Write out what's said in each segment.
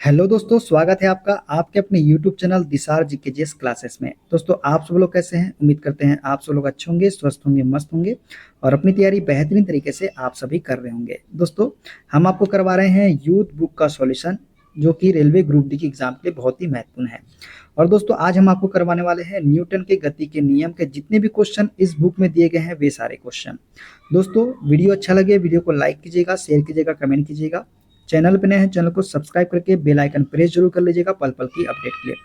Hello दोस्तों, स्वागत है आपका आपके अपने YouTube चैनल दिसार जीकेजीएस क्लासेस में। दोस्तों, आप सब लोग कैसे हैं? उम्मीद करते हैं आप सब लोग अच्छे होंगे, स्वस्थ होंगे, मस्त होंगे और अपनी तैयारी बेहतरीन तरीके से आप सभी कर रहे होंगे। दोस्तों, हम आपको करवा रहे हैं यूथ बुक का सॉल्यूशन, जो कि रेलवे ग्रुप डी की एग्जाम के लिए बहुत ही महत्वपूर्ण है। और दोस्तों, आज हम आपको करवाने वाले हैं न्यूटन के गति के नियम के जितने भी क्वेश्चन इस बुक में दिए गए हैं, वे सारे क्वेश्चन। दोस्तों, वीडियो अच्छा लगे वीडियो को लाइक कीजिएगा, शेयर कीजिएगा, कमेंट कीजिएगा। चैनल पे नए हैं, चैनल को सब्सक्राइब करके बेल आइकन प्रेस जरूर कर लीजिएगा पल पल की अपडेट के लिए।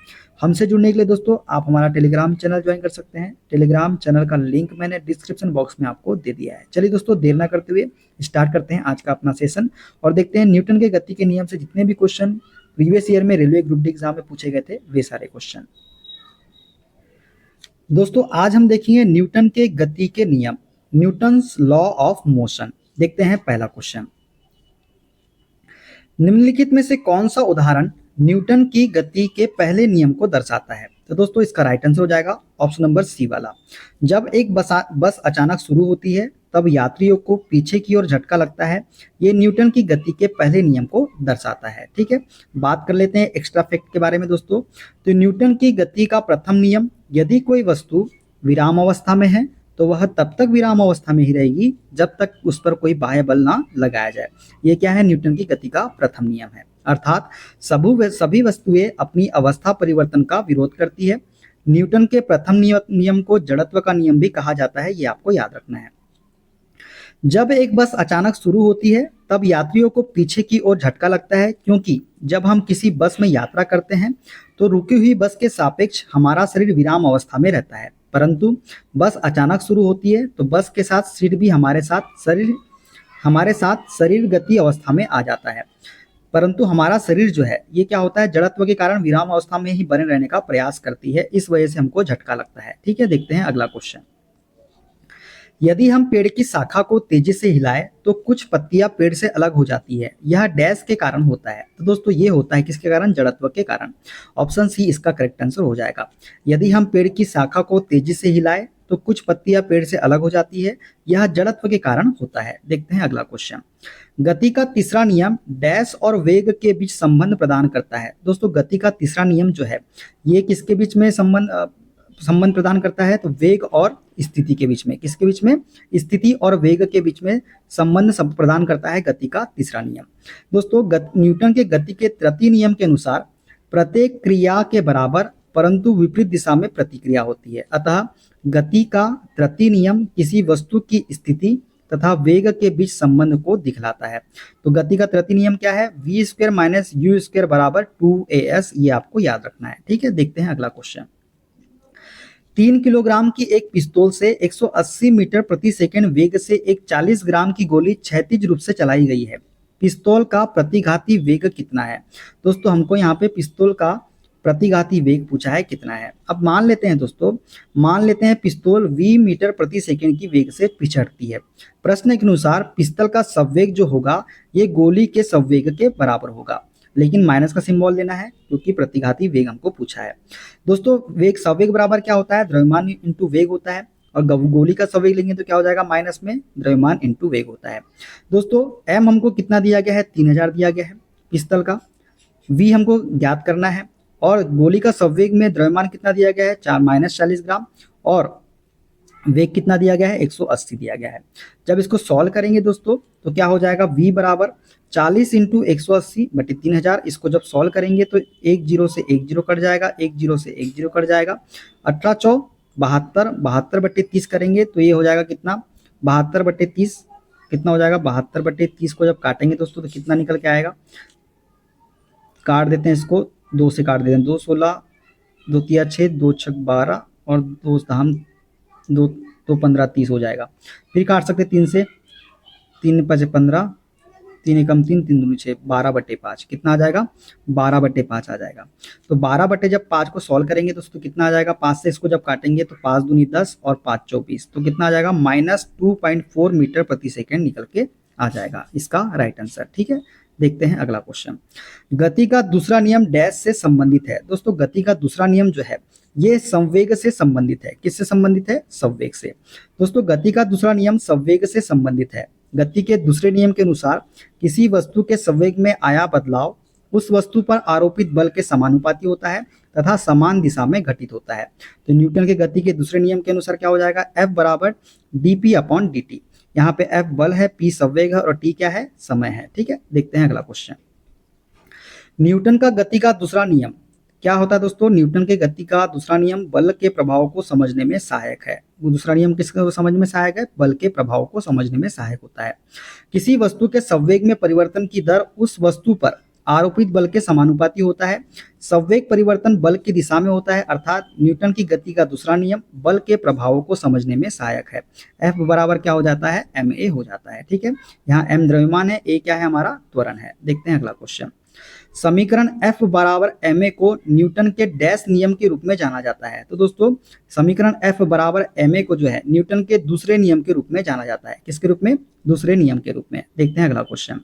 हमसे जुड़ने के लिए दोस्तों आप हमारा टेलीग्राम चैनल ज्वाइन कर सकते हैं। टेलीग्राम चैनल का लिंक मैंने डिस्क्रिप्शन बॉक्स में आपको दे दिया है। चलिए दोस्तों, देर ना करते हुए स्टार्ट करते हैं आज का अपना सेशन और देखते हैं न्यूटन के गति के नियम से जितने भी क्वेश्चन प्रीवियस ईयर में रेलवे ग्रुप डी एग्जाम में पूछे गए थे, वे सारे क्वेश्चन। दोस्तों, आज हम देखेंगे न्यूटन के गति के नियम, न्यूटन्स लॉ ऑफ मोशन। देखते हैं पहला क्वेश्चन। निम्नलिखित में से कौन सा उदाहरण न्यूटन की गति के पहले नियम को दर्शाता है? तो दोस्तों, इसका राइट आंसर हो जाएगा ऑप्शन नंबर सी वाला। जब एक बस अचानक शुरू होती है तब यात्रियों को पीछे की ओर झटका लगता है। ये न्यूटन की गति के पहले नियम को दर्शाता है। ठीक है, बात कर लेते हैं एक्स्ट्रा फैक्ट के बारे में दोस्तों। तो न्यूटन की गति का प्रथम नियम, यदि कोई वस्तु विराम अवस्था में है तो वह तब तक विराम अवस्था में ही रहेगी जब तक उस पर कोई बाह्य बल ना लगाया जाए। ये क्या है? न्यूटन की गति का प्रथम नियम है। अर्थात सभी वस्तुएं अपनी अवस्था परिवर्तन का विरोध करती है। न्यूटन के प्रथम नियम को जड़त्व का नियम भी कहा जाता है, ये आपको याद रखना है। जब एक बस अचानक शुरू होती है तब यात्रियों को पीछे की ओर झटका लगता है, क्योंकि जब हम किसी बस में यात्रा करते हैं तो रुकी हुई बस के सापेक्ष हमारा शरीर विराम अवस्था में रहता है, परंतु बस अचानक शुरू होती है तो बस के साथ सीट भी हमारे साथ शरीर गति अवस्था में आ जाता है। परंतु हमारा शरीर जो है ये क्या होता है, जड़त्व के कारण विराम अवस्था में ही बने रहने का प्रयास करती है, इस वजह से हमको झटका लगता है। ठीक है, देखते हैं अगला क्वेश्चन। यदि हम पेड़ की शाखा को तेजी से हिलाएं तो कुछ पत्तियां पेड़ से अलग हो जाती है। यह डैश के कारण होता है। तो दोस्तों, ये होता है किसके कारण? जड़त्व के कारण। ऑप्शन सी इसका करेक्ट आंसर हो जाएगा। यदि हम पेड़ की शाखा को तेजी से हिलाएं तो कुछ पत्तियां पेड़ से अलग हो जाती है, यह जड़त्व के कारण होता है। देखते हैं अगला क्वेश्चन। गति का तीसरा नियम डैश और वेग के बीच संबंध प्रदान करता है। दोस्तों, गति का तीसरा नियम जो है ये किसके बीच में संबंध प्रदान करता है? तो वेग और स्थिति के बीच में। किसके बीच में? स्थिति और वेग के बीच में संबंध प्रदान करता है गति का तीसरा नियम। दोस्तों, न्यूटन के गति के तृतीय नियम के अनुसार प्रत्येक क्रिया के बराबर परंतु विपरीत दिशा में प्रतिक्रिया होती है। अतः गति का तृतीय नियम किसी वस्तु की स्थिति तथा वेग के बीच संबंध को दिखलाता है। तो गति का तृतीय नियम क्या है? V square minus u square बराबर 2as, ये आपको याद रखना है। ठीक है, देखते हैं अगला क्वेश्चन। 3 किलोग्राम की एक पिस्तौल से 180 मीटर प्रति सेकंड वेग से एक 40 ग्राम की गोली क्षैतिज रूप से चलाई गई है। पिस्तौल का प्रतिघाती वेग कितना है? दोस्तों, हमको यहाँ पे पिस्तौल का प्रतिघाती वेग पूछा है कितना है। अब मान लेते हैं पिस्तौल v मीटर प्रति सेकंड की वेग से पिछड़ती है। प्रश्न के अनुसार पिस्तौल का संवेग जो होगा ये गोली के संवेग के बराबर होगा, लेकिन माइनस का सिंबल देना है क्योंकि प्रतिघाती वेग हमको पूछा है। दोस्तों, संवेग बराबर क्या होता है? द्रव्यमान इंटू वेग होता है, और गोली का संवेग लेंगे तो क्या हो जाएगा? माइनस में द्रव्यमान इंटू वेग होता है। दोस्तों, m हमको कितना दिया गया है? 3000 दिया गया है पिस्तौल का। v हमको ज्ञात करना है, और गोली का संवेग में द्रव्यमान कितना दिया गया है? 40 ग्राम, और वेग कितना दिया गया है? 180 दिया गया है। जब इसको सॉल्व करेंगे दोस्तों तो क्या हो जाएगा? v बराबर 40 इंटू 180 बटे 3000। इसको जब सॉल्व करेंगे तो एक जीरो से एक जीरो कट जाएगा, एक जीरो से एक जीरो कट जाएगा। 18 चौ 72, 72 बटे 30 करेंगे तो ये हो जाएगा कितना? 72 बटे 30 कितना हो जाएगा? 72 बटे 30 को जब काटेंगे दोस्तों तो कितना निकल के आएगा? काट देते हैं इसको, 2 से काट देते हैं। 2 16, 2 तिया 6, 2 6 12 और 2 धाम 2 तो 15 30 हो जाएगा। फिर काट सकते 3 से, 3 5 15, 3 एकम 3, 3 दूनी 6, 12 बटे 5 कितना आ जाएगा? 12 बटे 5 आ जाएगा। तो 12 बटे जब 5 को सॉल्व करेंगे दोस्तों कितना आ जाएगा? 5 से इसको जब काटेंगे तो 5 दूनी 10 और 5 24, तो कितना आ जाएगा? -2.4 मीटर प्रति सेकेंड निकल के आ जाएगा इसका राइट आंसर। ठीक है, देखते हैं अगला क्वेश्चन। गति का दूसरा नियम डैश से संबंधित है। दोस्तों, गति का दूसरा नियम जो है ये संवेग से संबंधित है। किससे संबंधित है? संवेग से। दोस्तों, गति का दूसरा नियम संवेग से संबंधित है। गति के दूसरे नियम के अनुसार किसी वस्तु के संवेग में आया बदलाव उस वस्तु पर आरोपित बल के समानुपाती होता है तथा समान दिशा में घटित होता है। तो न्यूटन के गति के दूसरे नियम के अनुसार क्या हो जाएगा, F बराबर dp अपॉन dt। यहाँ पे F बल है, p संवेग है और t क्या है, समय है। ठीक है, देखते हैं अगला क्वेश्चन। न्यूटन का गति का दूसरा नियम क्या होता है दोस्तों? न्यूटन के गति का दूसरा नियम बल के प्रभाव को समझने में सहायक है। वो दूसरा नियम किसको समझ में सहायक है? बल के प्रभाव को समझने में सहायक होता है। किसी वस्तु के संवेग में परिवर्तन की दर उस वस्तु पर आरोपित बल के समानुपाती होता है। संवेग परिवर्तन बल की दिशा में होता है, अर्थात न्यूटन की गति का दूसरा नियम बल के प्रभावों को समझने में सहायक है। F बराबर क्या हो जाता है, ma हो जाता है। ठीक है, यहाँ m द्रव्यमान है, a क्या है, हमारा त्वरण है। देखते हैं अगला क्वेश्चन। समीकरण F बराबर ma को न्यूटन के डैश नियम के रूप में जाना जाता है। तो दोस्तों समीकरण F बराबर ma को जो है न्यूटन के दूसरे नियम के रूप में जाना जाता है। किसके रूप में? दूसरे नियम के रूप में। देखते हैं अगला क्वेश्चन।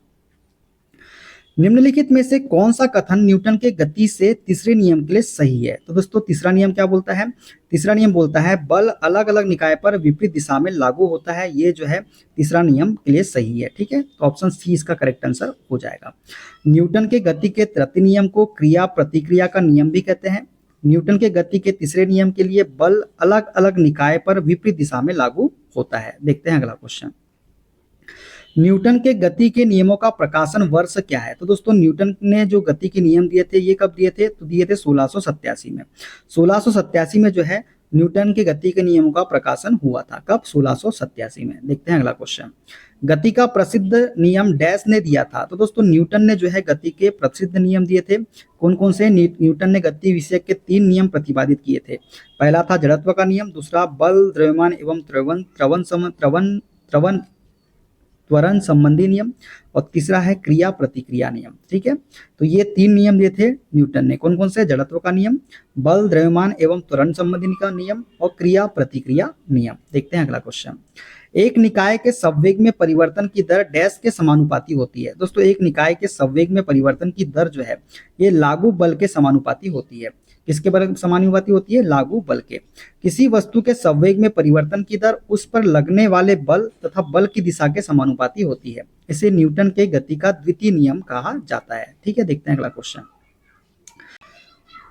निम्नलिखित में से कौन सा कथन न्यूटन के गति से तीसरे नियम के लिए सही है? तो दोस्तों तीसरा नियम क्या बोलता है? तीसरा नियम बोलता है बल अलग अलग निकाय पर विपरीत दिशा में लागू होता है। ये जो है तीसरा नियम के लिए सही है। ठीक है, तो ऑप्शन सी इसका करेक्ट आंसर हो जाएगा। न्यूटन के गति के तृतीय नियम को क्रिया प्रतिक्रिया का नियम भी कहते हैं। न्यूटन के गति के तीसरे नियम के लिए बल अलग अलग निकाय पर विपरीत दिशा में लागू होता है। देखते हैं अगला क्वेश्चन। न्यूटन के गति के नियमों का प्रकाशन वर्ष क्या है? तो दोस्तों न्यूटन ने जो गति के नियम दिए थे ये कब दिए थे? तो दिए थे 1687 में। 1687 में जो है न्यूटन के गति के नियमों का प्रकाशन हुआ था। कब? 1687 में। देखते हैं अगला क्वेश्चन। गति का प्रसिद्ध नियम डैश ने दिया था? तो दोस्तों न्यूटन ने जो है गति के प्रसिद्ध नियम दिए थे। कौन कौन से? न्यूटन ने गति विषय के 3 नियम प्रतिपादित किए थे। पहला था जड़त्व का नियम, दूसरा बल द्रव्यमान एवं त्वरण संबंधी नियम और तीसरा है क्रिया प्रतिक्रिया नियम। ठीक है, तो ये 3 नियम दिए थे न्यूटन ने। कौन कौन से? जड़त्व का नियम, बल द्रव्यमान एवं त्वरण संबंधी का नियम और क्रिया प्रतिक्रिया नियम। देखते हैं अगला क्वेश्चन। एक निकाय के संवेग में परिवर्तन की दर डैश के समानुपाती होती है? दोस्तों एक निकाय के संवेग में परिवर्तन की दर जो है ये लागू बल के समानुपाती होती है। किसके समानुपाती होती है? लागू बल के। किसी वस्तु के संवेग में परिवर्तन की दर उस पर लगने वाले बल तथा बल की दिशा के समानुपाती होती है। इसे न्यूटन के गति का द्वितीय नियम कहा जाता है। ठीक है, देखते हैं अगला क्वेश्चन।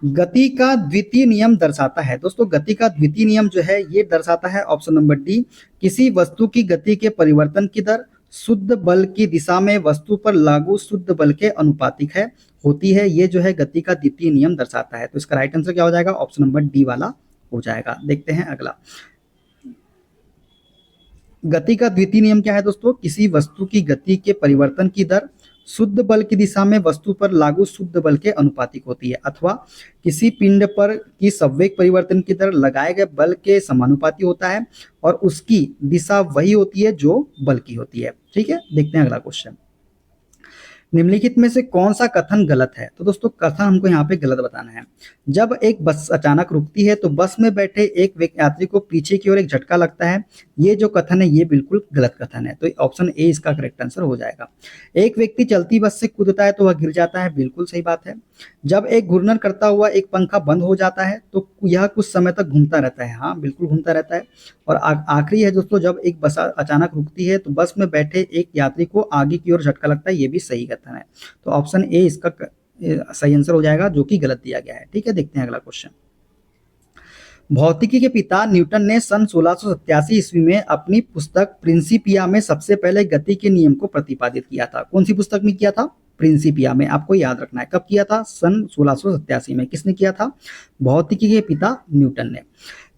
गति का द्वितीय नियम दर्शाता है? दोस्तों गति का द्वितीय नियम जो है ये दर्शाता है ऑप्शन नंबर डी, किसी वस्तु की गति के परिवर्तन की दर शुद्ध बल की दिशा में वस्तु पर लागू शुद्ध बल के अनुपातिक है होती है। ये जो है गति का द्वितीय नियम दर्शाता है। तो इसका राइट आंसर क्या हो जाएगा? ऑप्शन नंबर डी वाला हो जाएगा। देखते हैं अगला। गति का द्वितीय नियम क्या है दोस्तों? किसी वस्तु की गति के परिवर्तन की दर शुद्ध बल की दिशा में वस्तु पर लागू शुद्ध बल के अनुपातिक होती है, अथवा किसी पिंड पर की संवेग परिवर्तन की दर लगाए गए बल के समानुपाती होता है और उसकी दिशा वही होती है जो बल की होती है। ठीक है, देखते हैं अगला क्वेश्चन। निम्नलिखित में से कौन सा कथन गलत है? तो दोस्तों कथन हमको यहाँ पे गलत बताना है। जब एक बस अचानक रुकती है तो बस में बैठे एक यात्री को पीछे की ओर एक झटका लगता है। ये जो कथन है ये बिल्कुल गलत कथन है। तो ऑप्शन ए इसका करेक्ट आंसर हो जाएगा। एक व्यक्ति चलती बस से कूदता है तो वह गिर जाता है, बिल्कुल सही बात है। जब एक घूर्णन करता हुआ एक पंखा बंद हो जाता है तो यह कुछ समय तक घूमता रहता है। हाँ बिल्कुल घूमता रहता है। और आखिरी है दोस्तों, जब एक बस अचानक रुकती है तो बस में बैठे एक यात्री को आगे की ओर झटका लगता है। ये भी सही कथन है। तो ऑप्शन ए इसका सही आंसर हो जाएगा, जो कि गलत दिया गया है। ठीक है, देखते हैं अगला क्वेश्चन। भौतिकी के पिता न्यूटन ने सन 1687 ईस्वी में अपनी पुस्तक प्रिंसिपिया में सबसे पहले गति के नियम को प्रतिपादित किया था। कौन सी पुस्तक में किया था? प्रिंसिपिया में। आपको याद रखना है कब किया था? सन 1687 में। किसने किया था? भौतिकी के पिता न्यूटन ने।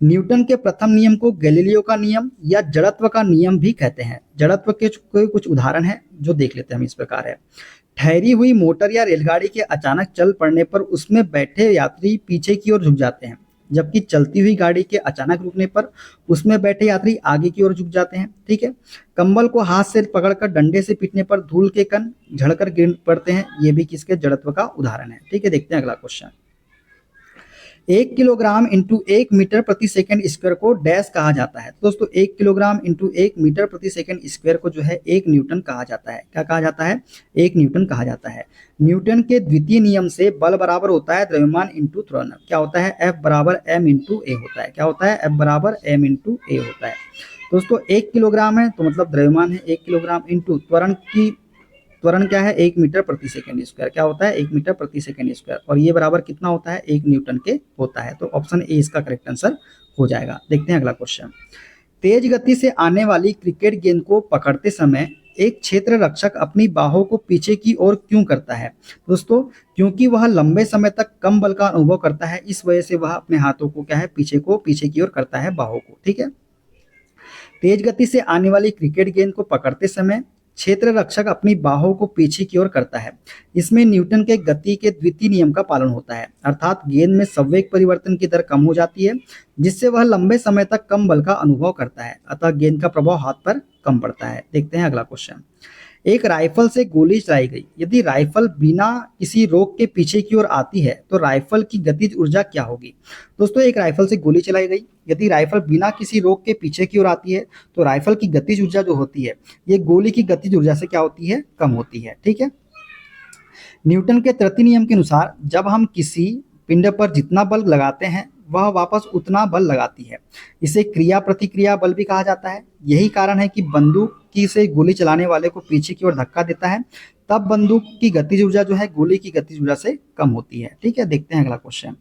न्यूटन के प्रथम नियम को गैलीलियो का नियम या जड़त्व का नियम भी कहते हैं। जड़त्व के कुछ उदाहरण हैं जो देख लेते हैं हम। इस प्रकार है, ठहरी हुई मोटर या रेलगाड़ी के अचानक चल पड़ने पर उसमें बैठे यात्री पीछे की ओर झुक जाते हैं, जबकि चलती हुई गाड़ी के अचानक रुकने पर उसमें बैठे यात्री आगे की ओर झुक जाते हैं। ठीक है, कंबल को हाथ से पकड़कर डंडे से पीटने पर धूल के कण झड़कर गिर पड़ते हैं। ये भी किसके? जड़त्व का उदाहरण है। ठीक है, देखते हैं अगला क्वेश्चन। 1 किलोग्राम इंटू 1 मीटर प्रति सेकंड स्क्वायर को डैश कहा जाता है। दोस्तों 1 किलोग्राम इंटू 1 मीटर प्रति सेकंड स्क्वायर को जो है 1 न्यूटन कहा जाता है। क्या कहा जाता है? 1 न्यूटन कहा जाता है। न्यूटन के द्वितीय नियम से बल बराबर होता है द्रव्यमान इंटू त्वरण। क्या होता है? F बराबर m इंटू ए होता है। क्या होता है? F बराबर m इंटू ए होता है। दोस्तों 1 किलोग्राम है तो मतलब द्रव्यमान है 1 किलोग्राम, इंटू त्वरण त्वरण क्या है, 1 मीटर प्रति सेकंड स्क्वायर। क्या होता है, 1 मीटर प्रति सेकंड स्क्वायर, और ये बराबर कितना होता है, 1 न्यूटन के होता है। तो ऑप्शन ए इसका करेक्ट आंसर हो जाएगा। देखते हैं अगला क्वेश्चन। तेज गति से आने वाली क्रिकेट गेंद को पकड़ते समय एक क्षेत्र रक्षक अपनी बाहों को पीछे की ओर क्यों करता है? दोस्तों, क्योंकि वह लंबे समय तक कम बल का अनुभव करता है, इस वजह से वह अपने हाथों को क्या है, पीछे की ओर करता है, बाहों को। ठीक है। तेज गति से आने वाली क्रिकेट गेंद को पकड़ते समय क्षेत्र रक्षक अपनी बाहों को पीछे की ओर करता है। इसमें न्यूटन के गति के द्वितीय नियम का पालन होता है, अर्थात गेंद में संवेग परिवर्तन की दर कम हो जाती है, जिससे वह लंबे समय तक कम बल का अनुभव करता है, अतः गेंद का प्रभाव हाथ पर कम पड़ता है। देखते हैं अगला क्वेश्चन। एक राइफल से गोली चलाई गई, यदि राइफल बिना किसी रोक के पीछे की ओर आती है तो राइफल की गतिज ऊर्जा क्या होगी? दोस्तों, एक राइफल से गोली चलाई गई, यदि राइफल बिना किसी रोक के पीछे की ओर आती है तो राइफल की गतिज ऊर्जा जो होती है, ये गोली की गतिज ऊर्जा से क्या होती है, कम होती है। ठीक है। न्यूटन के तृतीय नियम के अनुसार जब हम किसी पिंड पर जितना बल लगाते हैं वह वापस उतना बल लगाती है। इसे क्रिया प्रतिक्रिया बल भी कहा जाता है। यही कारण है कि बंदूक की से गोली चलाने वाले को पीछे की ओर धक्का देता है, तब बंदूक की गतिज ऊर्जा जो है गोली की गतिज ऊर्जा से कम होती है। ठीक है। देखते हैं अगला क्वेश्चन।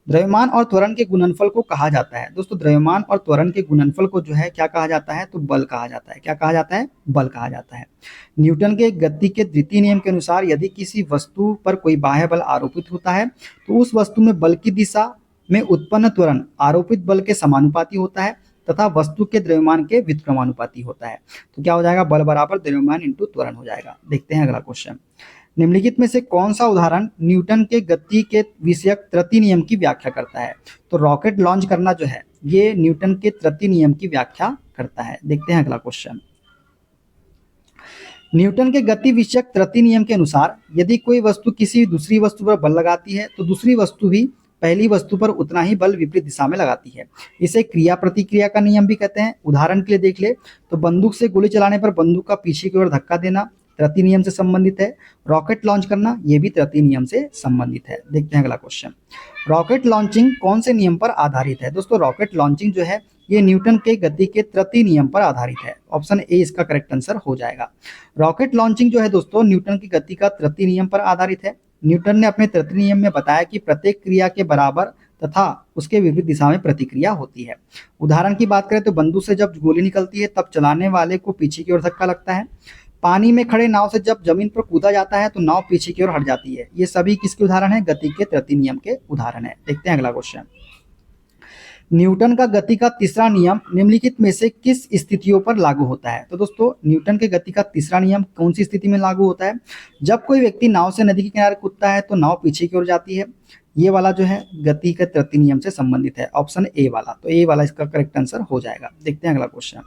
द्रव्यमान और त्वरण के गुणनफल को कहा जाता है। दोस्तों, द्रव्यमान और त्वरण के गुणनफल को जो है क्या कहा जाता है, तो बल कहा जाता है। क्या कहा जाता है, बल कहा जाता है। न्यूटन के गति के द्वितीय नियम के अनुसार यदि किसी वस्तु पर कोई बाह्य बल आरोपित होता है तो उस वस्तु में बल की दिशा में उत्पन्न त्वरण आरोपित बल के समानुपाती होता है तथा वस्तु के द्रव्यमान के व्युत्क्रमानुपाती होता है। तो क्या हो जाएगा, बल बराबर द्रव्यमान इंटू त्वरण हो जाएगा। देखते हैं अगला क्वेश्चन। निम्नलिखित में से कौन सा उदाहरण न्यूटन के गति के विषयक तृतीय नियम की व्याख्या करता है? तो रॉकेट लॉन्च करना जो है ये न्यूटन के तृतीय नियम की व्याख्या करता है। देखते हैं अगला क्वेश्चन। न्यूटन के गति विषयक तृतीय नियम के अनुसार यदि कोई वस्तु किसी दूसरी वस्तु पर बल लगाती है तो दूसरी वस्तु भी पहली वस्तु पर उतना ही बल विपरीत दिशा में लगाती है। इसे क्रिया प्रतिक्रिया का नियम भी कहते हैं। उदाहरण के लिए देख ले तो बंदूक से गोली चलाने पर बंदूक का पीछे की ओर धक्का देना तृतीय नियम से संबंधित है। रॉकेट लॉन्च करना ये भी तृतीय नियम से संबंधित है। देखते हैं अगला क्वेश्चन। रॉकेट लॉन्चिंग कौन से नियम पर आधारित है? दोस्तों, रॉकेट लॉन्चिंग जो है ये न्यूटन के गति के तृतीय नियम पर आधारित है। ऑप्शन ए इसका करेक्ट आंसर हो जाएगा। रॉकेट लॉन्चिंग जो है दोस्तों न्यूटन की गति का तृतीय नियम पर आधारित है। न्यूटन ने अपने तृतीय नियम में बताया कि प्रत्येक क्रिया के बराबर तथा उसके विपरीत दिशा में प्रतिक्रिया होती है। उदाहरण की बात करें तो बंदूक से जब गोली निकलती है तब चलाने वाले को पीछे की ओर धक्का लगता है। पानी में खड़े नाव से जब जमीन पर कूदा जाता है तो नाव पीछे की ओर हट जाती है। ये सभी किसके उदाहरण है? गति के तृतीय नियम के उदाहरण है। देखते हैं अगला क्वेश्चन। न्यूटन का गति का तीसरा नियम निम्नलिखित में से किस स्थितियों पर लागू होता है? तो दोस्तों, न्यूटन के गति का तीसरा नियम कौन सी स्थिति में लागू होता है? जब कोई व्यक्ति नाव से नदी के किनारे कूदता है तो नाव पीछे की ओर जाती है। ये वाला जो है गति के तृतीय नियम से संबंधित है। ऑप्शन ए वाला, तो ए वाला इसका करेक्ट आंसर हो जाएगा। देखते हैं अगला क्वेश्चन।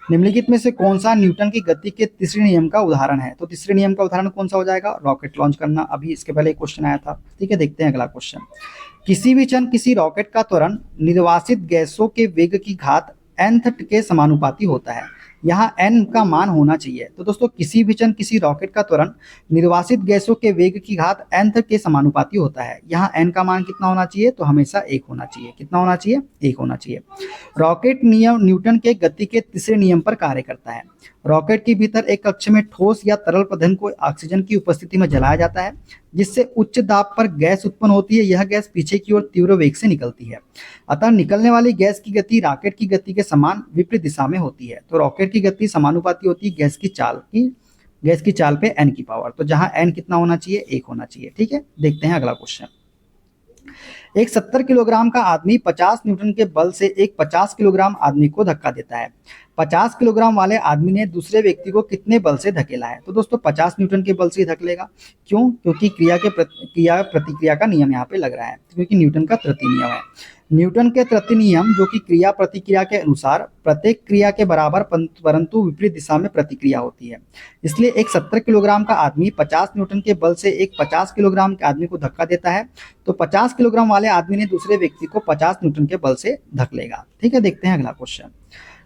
निम्नलिखित में से कौन सा न्यूटन की गति के तीसरे नियम का उदाहरण है? तो तीसरे नियम का उदाहरण कौन सा हो जाएगा? रॉकेट लॉन्च करना। अभी इसके पहले एक क्वेश्चन आया था। ठीक है। देखते हैं अगला क्वेश्चन। किसी भी क्षण किसी रॉकेट का त्वरण निर्वासित गैसों के वेग की घात nth के समानुपाती होता है। यहाँ n का मान होना चाहिए। तो दोस्तों, किसी भी क्षण किसी रॉकेट का त्वरण निर्वासित गैसों के वेग की घात nth के समानुपाती होता है। यहाँ n का मान कितना होना चाहिए? तो हमेशा 1 होना चाहिए। कितना होना चाहिए? 1 होना चाहिए। रॉकेट नियम न्यूटन के गति के तीसरे नियम पर कार्य करता है। रॉकेट के भीतर एक कक्ष में ठोस या तरल पदार्थ को ऑक्सीजन की उपस्थिति में जलाया जाता है, जिससे उच्च दाब पर गैस उत्पन्न होती है। यह गैस पीछे की ओर तीव्र वेग से निकलती है, अतः निकलने वाली गैस की गति रॉकेट की गति के समान विपरीत दिशा में होती है। तो रॉकेट की गति समानुपाती होती है गैस की चाल पे n की पावर। तो जहां n कितना होना चाहिए? 1 होना चाहिए। ठीक है। देखते हैं अगला क्वेश्चन। एक 70 किलोग्राम का आदमी 50 न्यूटन के बल से एक 50 किलोग्राम आदमी को धक्का देता है। 50 किलोग्राम वाले आदमी ने दूसरे व्यक्ति को कितने बल से धकेला है? तो दोस्तों, 50 न्यूटन के बल से ही धकेलेगा। क्यों? क्योंकि क्रिया प्रतिक्रिया का नियम यहाँ पे लग रहा है, क्योंकि न्यूटन का तृतीय नियम है। न्यूटन के तृतीय नियम जो कि क्रिया प्रतिक्रिया के अनुसार प्रत्येक क्रिया के बराबर परंतु विपरीत दिशा में प्रतिक्रिया होती है। इसलिए एक 70 किलोग्राम का आदमी 50 न्यूटन के बल से एक 50 किलोग्राम के आदमी को धक्का देता है, तो 50 किलोग्राम वाले आदमी ने दूसरे व्यक्ति को 50 न्यूटन के बल से धकेलेगा। ठीक है। देखते हैं अगला क्वेश्चन।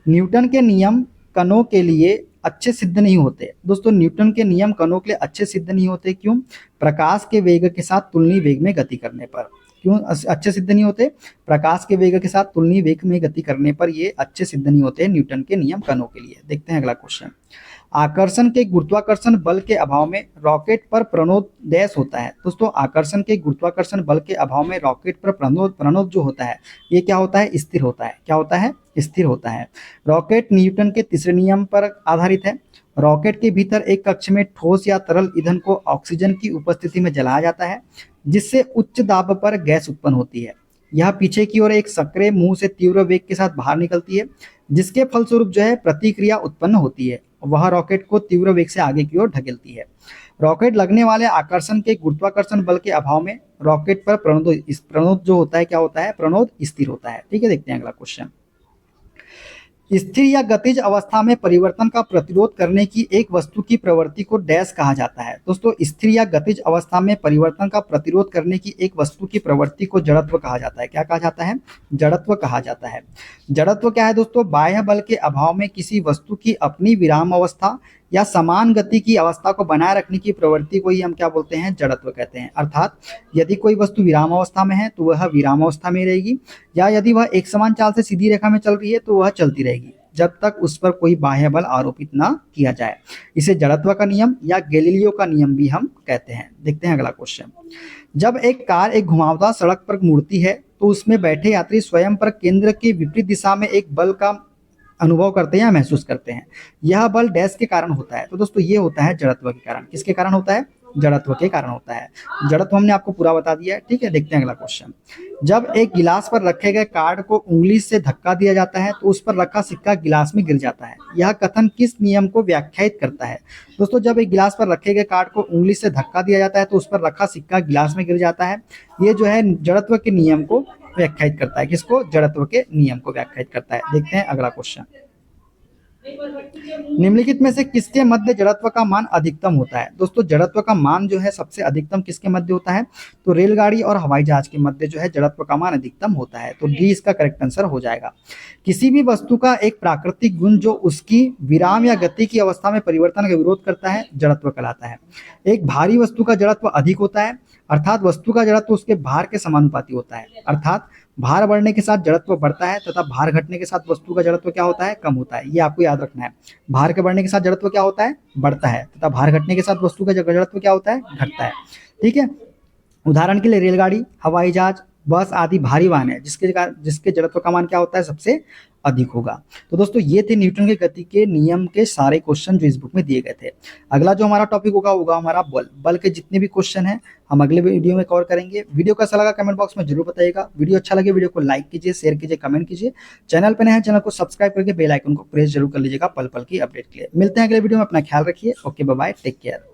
न्यूटन के नियम कणों के लिए अच्छे सिद्ध नहीं होते। दोस्तों, न्यूटन के नियम कणों के लिए अच्छे सिद्ध नहीं होते। क्यों? प्रकाश के वेग के साथ तुलनीय वेग में गति करने पर। क्यों अच्छे सिद्ध नहीं होते? प्रकाश के वेग के साथ तुलनीय वेग में गति करने पर ये अच्छे सिद्ध नहीं होते न्यूटन के नियम कणों के लिए। देखते हैं अगला क्वेश्चन। आकर्षण के गुरुत्वाकर्षण बल के अभाव में रॉकेट पर प्रणोदय होता है। दोस्तों आकर्षण के गुरुत्वाकर्षण बल के अभाव में रॉकेट पर प्रणोद जो होता है ये क्या होता है, स्थिर होता है। क्या होता है, स्थिर होता है। रॉकेट न्यूटन के तीसरे नियम पर आधारित है। रॉकेट के भीतर एक कक्ष में ठोस या तरल ईंधन को ऑक्सीजन की उपस्थिति में जलाया जाता है, जिससे उच्च दाब पर गैस उत्पन्न होती है। यह पीछे की ओर एक सक्रिय मुंह से तीव्र वेग के साथ बाहर निकलती है, जिसके फलस्वरूप जो है प्रतिक्रिया उत्पन्न होती है। वह रॉकेट को तीव्र वेग से आगे की ओर ढकेलती है। रॉकेट लगने वाले आकर्षण के गुरुत्वाकर्षण बल के अभाव में रॉकेट पर प्रणोद जो होता है क्या होता है, प्रणोद स्थिर होता है। ठीक है, देखते हैं अगला क्वेश्चन। स्थिर या गतिज अवस्था में परिवर्तन का प्रतिरोध करने की एक वस्तु की प्रवृत्ति को डैश कहा जाता है। दोस्तों स्थिर या गतिज अवस्था में परिवर्तन का प्रतिरोध करने की एक वस्तु की प्रवृत्ति को जड़त्व कहा जाता है। क्या कहा जाता है, जड़त्व कहा जाता है। जड़त्व क्या है दोस्तों, बाह्य बल के अभाव में किसी वस्तु की अपनी विराम अवस्था या समान गति की अवस्था को बनाए रखने की प्रवृत्ति को ही हम क्या बोलते हैं, जड़त्व कहते हैं। अर्थात यदि कोई वस्तु विराम अवस्था में है तो वह विराम अवस्था में रहेगी, या यदि वह एक समान चाल से सीधी रेखा में चल रही है तो वह चलती रहेगी जब तक उस पर कोई बाह्य बल आरोपित ना किया जाए। इसे जड़त्व का नियम या गैलीलियो का नियम भी हम कहते हैं। देखते हैं अगला क्वेश्चन। जब एक कार एक घुमावदार सड़क पर मुड़ती है तो उसमें बैठे यात्री स्वयं पर केंद्र के विपरीत दिशा में एक बल का अनुभव करते हैं या महसूस करते हैं। यह बल डैश के कारण होता है। तो दोस्तों ये होता है जड़त्व के कारण। किसके कारण होता है, जड़त्व के कारण होता है। जड़त्व हमने आपको पूरा बता दिया है। ठीक है, देखते हैं अगला क्वेश्चन। जब एक गिलास पर रखे गए कार्ड को उंगली से धक्का दिया जाता है तो उस पर रखा सिक्का गिलास में गिर जाता है। यह कथन किस नियम को व्याख्यायित करता है। दोस्तों जब एक गिलास पर रखे गए कार्ड को उंगली से धक्का दिया जाता है तो उस पर रखा सिक्का गिलास में गिर जाता है। ये जो है जड़त्व के नियम को व्याख्यायित करता है। किसको, जड़त्व के नियम को व्याख्यायित करता है। देखते हैं अगला क्वेश्चन। निम्नलिखित में से किसके मध्य जड़त्व का मान अधिकतम होता है। दोस्तों जड़त्व का मान जो है सबसे अधिकतम किसके मध्य होता है, तो रेलगाड़ी और हवाई जहाज के मध्य जो है जड़त्व का मान अधिकतम होता है। तो डी इसका करेक्ट आंसर हो जाएगा। किसी भी वस्तु का एक प्राकृतिक गुण जो उसकी विराम या गति की अवस्था में परिवर्तन का विरोध करता है जड़त्व कहलाता है। एक भारी वस्तु का जड़त्व अधिक होता है, अर्थात वस्तु का जड़त्व उसके भार के समानुपाती होता है। अर्थात भार बढ़ने के साथ जड़त्व बढ़ता है तथा भार घटने के साथ वस्तु का जड़त्व क्या होता है, कम होता है। ये आपको याद रखना है। भार के बढ़ने के साथ जड़त्व क्या होता है, बढ़ता है, तथा भार घटने के साथ वस्तु का जड़त्व क्या होता है, घटता है। ठीक है, उदाहरण के लिए रेलगाड़ी, हवाई जहाज, बस आदि भारी वाहन है जिसके जड़त्व का मान क्या होता है, सबसे अधिक होगा। तो दोस्तों ये थे न्यूटन के गति के नियम के सारे क्वेश्चन जो इस बुक में दिए गए थे। अगला जो हमारा टॉपिक होगा हमारा बल के जितने भी क्वेश्चन हैं हम अगले वीडियो में कवर करेंगे। वीडियो कैसा लगा कमेंट बॉक्स में जरूर बताइएगा। वीडियो अच्छा लगे वीडियो को लाइक कीजिए, शेयर कीजिए, कमेंट कीजिए। चैनल पर नए हैं चैनल को सब्सक्राइब करके बेल आइकन को प्रेस जरूर कर लीजिएगा पल पल की अपडेट के लिए। मिलते हैं अगले वीडियो में, अपना ख्याल रखिए। Okay bye bye, take care.